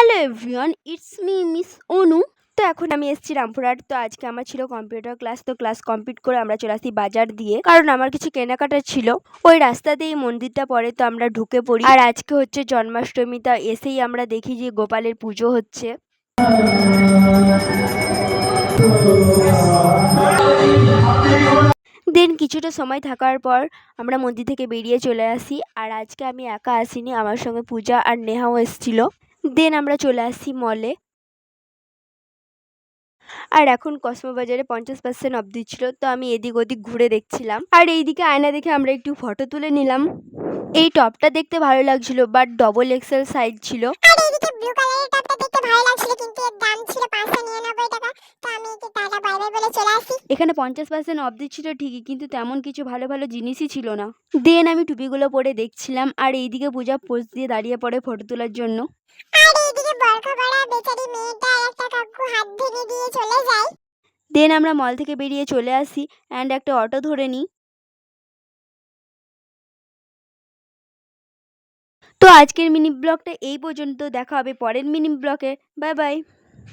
Hello everyone, it's me miss Anu. তো এখন আমি এসেছি রামপুরহাট। তো আজকে আমার ছিল কম্পিউটার ক্লাস। তো ক্লাস কমপ্লিট করে আমরা চলে আসি বাজার দিয়ে, কারণ আমার কিছু কেনাকাটা ছিল। ওই রাস্তা দিয়ে মন্দিরটা পড়ে, তো আমরা ঢুকে পড়ি। আর আজকে হচ্ছে জন্মাষ্টমী, তা এসেই আমরা দেখি যে গোপালের পুজো হচ্ছে। দেন কিছুটা সময় থাকার পর আমরা মন্দির থেকে বেরিয়ে চলে আসি। আর আজকে আমি একা আসিনি, আমার সঙ্গে পূজা আর নেহাও এসেছিল। দেন আমরা চলে আসি মলে। আর এখন কসমোবাজারে 50% অফ দিচ্ছিল, তো আমি এদিক ওদিক ঘুরে দেখছিলাম। আর এইদিকে আয়না দেখে আমরা একটু ফটো তুলে নিলাম। এই টপটা দেখতে ভালো লাগছিল, বাট ডবল এক্সেল সাইজ ছিল। আর এইদিকে ব্লু কালারের টপটা দেখতে ভালো লাগছিল, কিন্তু এর দাম ছিল 599 টাকা। তো আমি একে টাটা বাই বাই বলে চলে আসি। এখানে 50% অফ দিচ্ছিল ঠিকই, কিন্তু তেমন কিছু ভালো ভালো জিনিসই ছিল না। দেন আমি টুপিগুলো পরে দেখছিলাম, আর এইদিকে পূজা পোজ দিয়ে দাঁড়িয়ে পড়ে ফটো তোলার জন্য। আর এইদিকে বরখা পরা বেচারি মেয়েটা আর একটা কাকু হাত ভেঙে দিয়ে চলে যায়। দেন আমরা মল থেকে বেরিয়ে চলে আসি অ্যান্ড একটা অটো ধরে নিই। তো আজকের মিনি ব্লগটা এই পর্যন্ত। দেখা হবে পরের মিনি ব্লগে। Bye bye.